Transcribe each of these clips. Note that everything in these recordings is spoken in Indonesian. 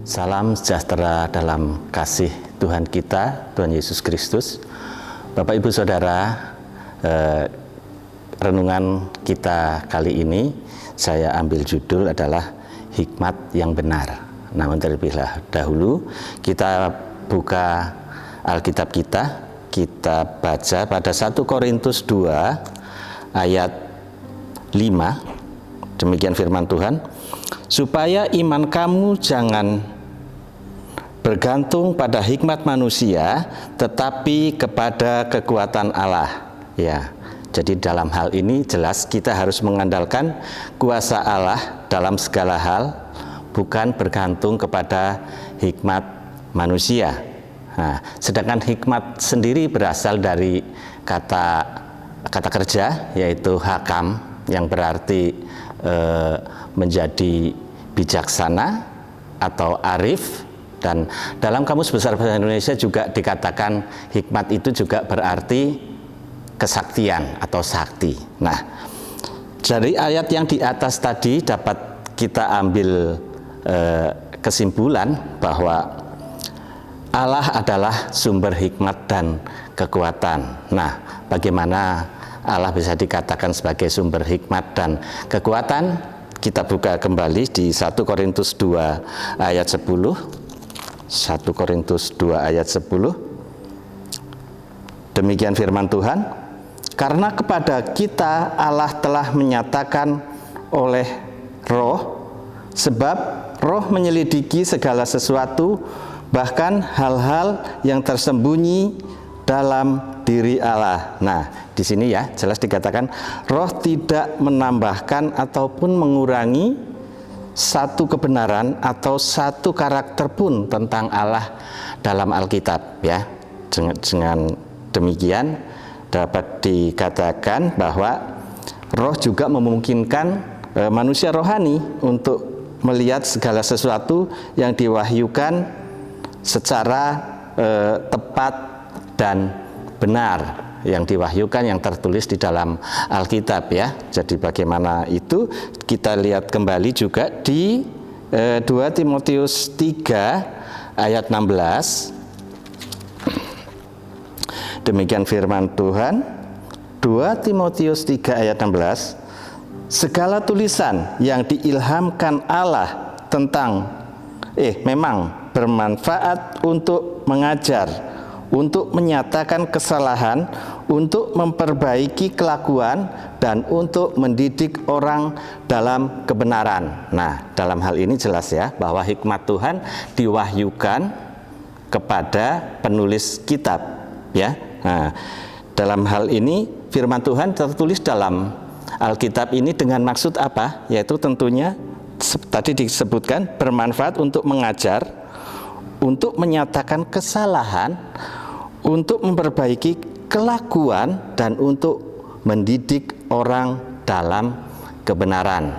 Salam sejahtera dalam kasih Tuhan kita, Tuhan Yesus Kristus. Bapak Ibu Saudara, renungan kita kali ini saya ambil judul adalah hikmat yang benar. Namun terlebih dahulu kita buka Alkitab kita baca pada 1 Korintus 2 ayat 5. Demikian firman Tuhan, supaya iman kamu jangan bergantung pada hikmat manusia, tetapi kepada kekuatan Allah. Ya, jadi dalam hal ini jelas kita harus mengandalkan kuasa Allah dalam segala hal, bukan bergantung kepada hikmat manusia. Nah, sedangkan hikmat sendiri berasal dari kata kerja, yaitu hakam, yang berarti menjadi bijaksana atau arif. Dan dalam Kamus Besar Bahasa Indonesia juga dikatakan hikmat itu juga berarti kesaktian atau sakti. Nah, dari ayat yang di atas tadi dapat kita ambil kesimpulan bahwa Allah adalah sumber hikmat dan kekuatan. Nah, bagaimana Allah bisa dikatakan sebagai sumber hikmat dan kekuatan? Kita buka kembali di 1 Korintus 2 ayat 10. 1 Korintus 2 ayat 10. Demikian firman Tuhan, karena kepada kita Allah telah menyatakan oleh Roh, sebab Roh menyelidiki segala sesuatu, bahkan hal-hal yang tersembunyi dalam diri Allah. Nah, di sini ya jelas dikatakan Roh tidak menambahkan ataupun mengurangi satu kebenaran atau satu karakter pun tentang Allah dalam Alkitab, ya. Dengan demikian dapat dikatakan bahwa Roh juga memungkinkan manusia rohani untuk melihat segala sesuatu yang diwahyukan secara tepat dan benar, yang diwahyukan, yang tertulis di dalam Alkitab, ya. Jadi bagaimana itu kita lihat kembali juga di 2 Timotius 3 ayat 16. Demikian firman Tuhan, 2 Timotius 3 ayat 16. Segala tulisan yang diilhamkan Allah memang bermanfaat untuk mengajar, untuk menyatakan kesalahan, untuk memperbaiki kelakuan, dan untuk mendidik orang dalam kebenaran. Nah, dalam hal ini jelas ya bahwa hikmat Tuhan diwahyukan kepada penulis kitab, ya. Nah, dalam hal ini firman Tuhan tertulis dalam Alkitab ini dengan maksud apa? Yaitu tentunya tadi disebutkan bermanfaat untuk mengajar, untuk menyatakan kesalahan, untuk memperbaiki kelakuan, dan untuk mendidik orang dalam kebenaran.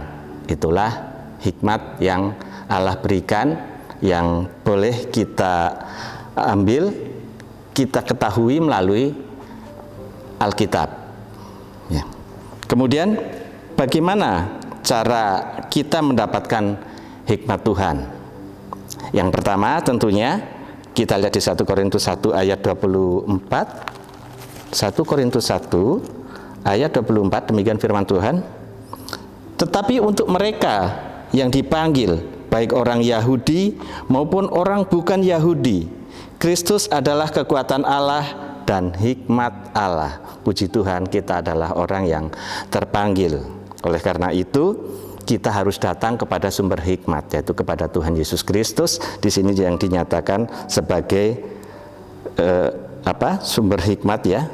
Itulah hikmat yang Allah berikan, yang boleh kita ambil, kita ketahui melalui Alkitab, ya. Kemudian bagaimana cara kita mendapatkan hikmat Tuhan? Yang pertama tentunya kita lihat di 1 Korintus 1 ayat 24. 1 Korintus 1 ayat 24, demikian firman Tuhan. Tetapi untuk mereka yang dipanggil, baik orang Yahudi maupun orang bukan Yahudi, Kristus adalah kekuatan Allah dan hikmat Allah. Puji Tuhan, kita adalah orang yang terpanggil. Oleh karena itu, kita harus datang kepada sumber hikmat, yaitu kepada Tuhan Yesus Kristus. Di sini yang dinyatakan sebagai sumber hikmat, ya.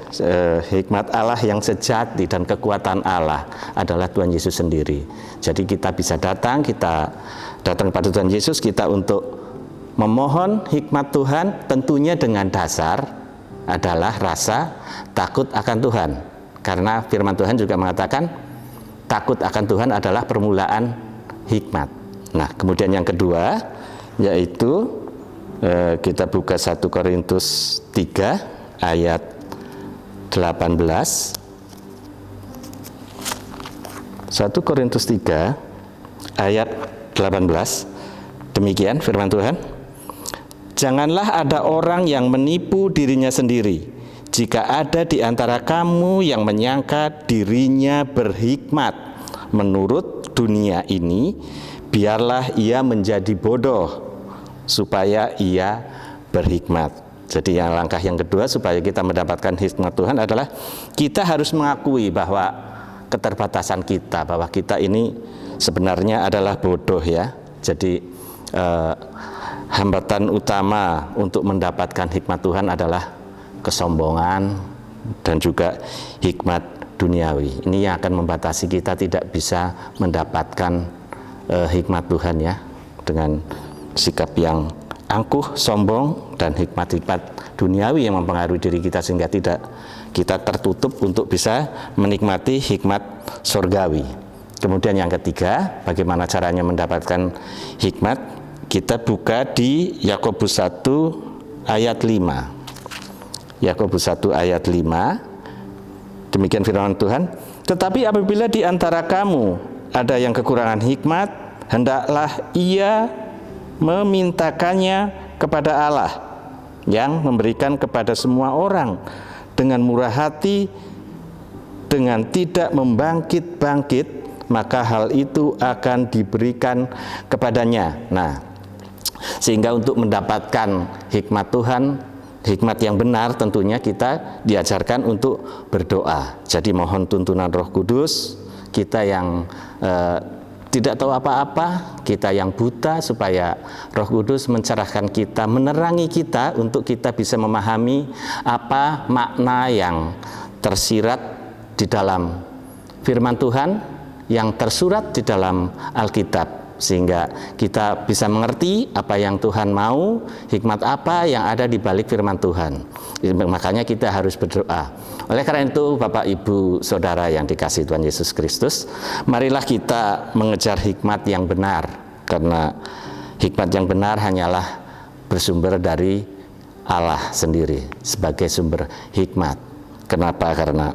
Hikmat Allah yang sejati dan kekuatan Allah adalah Tuhan Yesus sendiri. Jadi kita bisa datang kepada Tuhan Yesus, kita untuk memohon hikmat Tuhan, tentunya dengan dasar adalah rasa takut akan Tuhan. Karena firman Tuhan juga mengatakan takut akan Tuhan adalah permulaan hikmat. Nah, kemudian yang kedua yaitu kita buka 1 Korintus 3 ayat 18. 1 Korintus 3 ayat 18. Demikian firman Tuhan. Janganlah ada orang yang menipu dirinya sendiri. Jika ada di antara kamu yang menyangka dirinya berhikmat menurut dunia ini, biarlah ia menjadi bodoh supaya ia berhikmat. Jadi langkah yang kedua supaya kita mendapatkan hikmat Tuhan adalah kita harus mengakui bahwa keterbatasan kita, bahwa kita ini sebenarnya adalah bodoh ya. Jadi hambatan utama untuk mendapatkan hikmat Tuhan adalah kesombongan dan juga hikmat duniawi. Ini yang akan membatasi kita tidak bisa mendapatkan hikmat Tuhan ya, dengan sikap yang angkuh, sombong, dan hikmat-hikmat duniawi yang mempengaruhi diri kita sehingga tidak kita tertutup untuk bisa menikmati hikmat surgawi. Kemudian yang ketiga, bagaimana caranya mendapatkan hikmat? Kita buka di Yakobus 1 ayat 5. Yakobus 1 ayat 5. Demikian firman Tuhan. Tetapi apabila di antara kamu ada yang kekurangan hikmat, hendaklah ia memintakannya kepada Allah yang memberikan kepada semua orang dengan murah hati, dengan tidak membangkit-bangkit, maka hal itu akan diberikan kepadanya. Nah, sehingga untuk mendapatkan hikmat Tuhan, hikmat yang benar, tentunya kita diajarkan untuk berdoa. Jadi mohon tuntunan Roh Kudus, kita yang tidak tahu apa-apa, kita yang buta, supaya Roh Kudus mencerahkan kita, menerangi kita untuk kita bisa memahami apa makna yang tersirat di dalam firman Tuhan, yang tersurat di dalam Alkitab, sehingga kita bisa mengerti apa yang Tuhan mau, hikmat apa yang ada di balik firman Tuhan. Makanya kita harus berdoa. Oleh karena itu, Bapak, Ibu, Saudara yang dikasihi Tuhan Yesus Kristus, marilah kita mengejar hikmat yang benar, karena hikmat yang benar hanyalah bersumber dari Allah sendiri sebagai sumber hikmat. Kenapa? Karena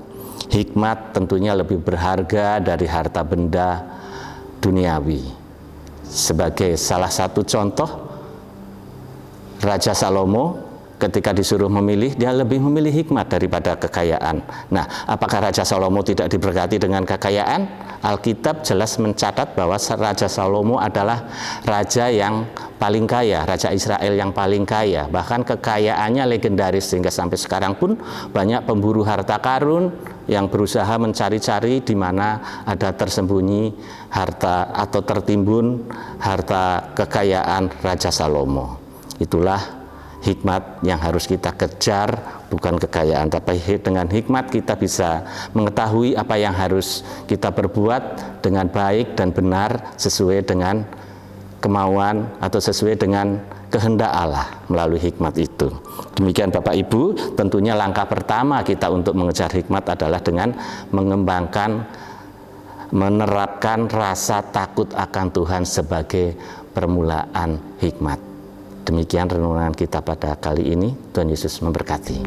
hikmat tentunya lebih berharga dari harta benda duniawi. Sebagai salah satu contoh, Raja Salomo ketika disuruh memilih, dia lebih memilih hikmat daripada kekayaan. Nah, apakah Raja Salomo tidak diberkati dengan kekayaan? Alkitab jelas mencatat bahwa Raja Salomo adalah raja yang paling kaya, Raja Israel yang paling kaya. Bahkan kekayaannya legendaris, sehingga sampai sekarang pun banyak pemburu harta karun yang berusaha mencari-cari di mana ada tersembunyi harta atau tertimbun harta kekayaan Raja Salomo. Itulah hikmat yang harus kita kejar, bukan kekayaan, tapi dengan hikmat kita bisa mengetahui apa yang harus kita perbuat dengan baik dan benar sesuai dengan kemauan atau sesuai dengan kehendak Allah melalui hikmat itu. Demikian Bapak Ibu, tentunya langkah pertama kita untuk mengejar hikmat adalah dengan mengembangkan, menerapkan rasa takut akan Tuhan sebagai permulaan hikmat. Demikian renungan kita pada kali ini. Tuhan Yesus memberkati.